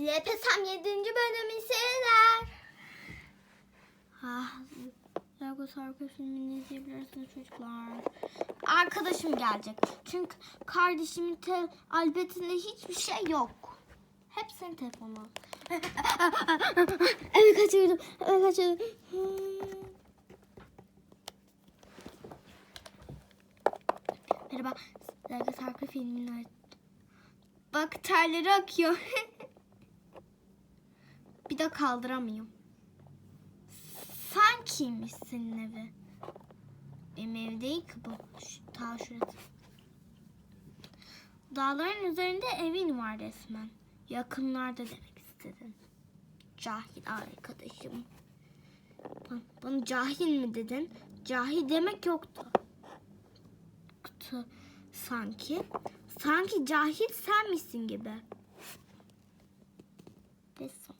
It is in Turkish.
Lepesem 7. bölümü seyirler. Lego Sarkı filmini izleyebilirsiniz çocuklar. Arkadaşım gelecek. Çünkü kardeşimin albetinde hiçbir şey yok. Hep senin telefonun. Evet kaçırdım. Merhaba. Lego Sarkı filmini bak terleri akıyor. Bir de kaldıramıyorum. Sen kimmişsin evi? Benim ev değil ki bu. Ta şurası. Dağların üzerinde evin var resmen. Yakınlarda demek istedim. Cahil arkadaşım. Bana cahil mi dedin? Cahil demek yoktu. Sanki. Sanki cahil sen misin gibi. Ve son.